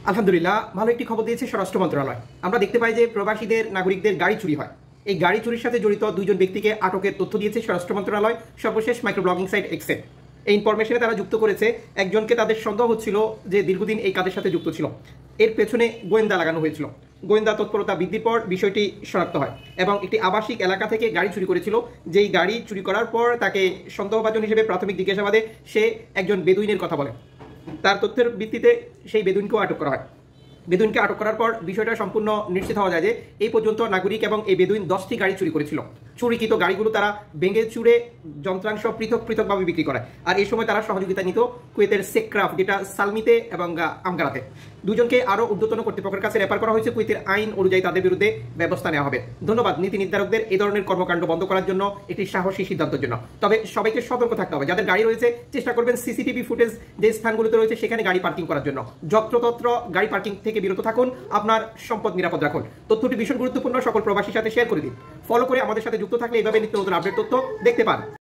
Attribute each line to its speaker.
Speaker 1: আলহামদুলিল্লাহ ভালো একটি খবর দিয়েছে স্বরাষ্ট্র মন্ত্রণালয়। আমরা দেখতে পাই যে প্রবাসীদের নাগরিকদের গাড়ি চুরি হয়। এই গাড়ি চুরির সাথে জড়িত দুইজন ব্যক্তিকে আটকের তথ্য দিয়েছে স্বরাষ্ট্র মন্ত্রণালয় সর্বশেষ মাইক্রো ব্লগিং সাইট এক্সে। এই ইনফরমেশনে তারা যুক্ত করেছে একজনকে তাদের সন্দেহ হচ্ছিল যে দীর্ঘদিন এই কাজের সাথে যুক্ত ছিল। এর পেছনে গোয়েন্দা লাগানো হয়েছিল। গোয়েন্দা তৎপরতা বৃদ্ধির পর বিষয়টি শনাক্ত হয় এবং একটি আবাসিক এলাকা থেকে গাড়ি চুরি করেছিল। যেই গাড়ি চুরি করার পর তাকে সন্দেহভাজন হিসেবে প্রাথমিক জিজ্ঞাসাবাদে সে একজন বেদুইনের কথা বলে। তার তথ্যের ভিত্তিতে সেই বেদুইনকেও আটক করা হয়। বেদুইনকে আটক করার পর বিষয়টা সম্পূর্ণ নিশ্চিত হওয়া যায় যে এই পর্যন্ত নাগরিক এবং এই বেদুইন 10টি গাড়ি চুরি করেছিল। চুরিকৃত গাড়িগুলো তারা ভেঙে চুরে যন্ত্রাংশ পৃথকভাবে বিক্রি করে। আর এই সময় তারা সহযোগিতা নিত কুয়েতের সেক্রাফ, যেটা সালমিতে এবং আমগারাতে। দুজনকে আরও ঊর্ধ্বতন কর্তৃপক্ষের কাছে রেফার করা হয়েছে। কুয়েতের আইন অনুযায়ী তাদের বিরুদ্ধে ব্যবস্থা নেওয়া হবে। ধন্যবাদ নীতি নির্ধারকদের এই ধরনের কর্মকাণ্ড বন্ধ করার জন্য একটি সাহসী সিদ্ধান্তের জন্য। তবে সবাইকে সতর্ক থাকতে হবে। যাদের গাড়ি রয়েছে চেষ্টা করবেন সিসিটিভি ফুটেজ যে স্থানগুলোতে রয়েছে সেখানে গাড়ি পার্কিং করার জন্য। যত্রতত্র গাড়ি পার্কিং থেকে বিরত থাকুন, আপনার সম্পদ নিরাপদ রাখুন। তথ্যটি ভীষণ গুরুত্বপূর্ণ, সকল প্রবাসীর সাথে শেয়ার করে দিন। ফলো করে আমাদের সাথে যুক্ত থাকলে এইভাবে নিত্য নতুন আপডেট তথ্য দেখতে পান।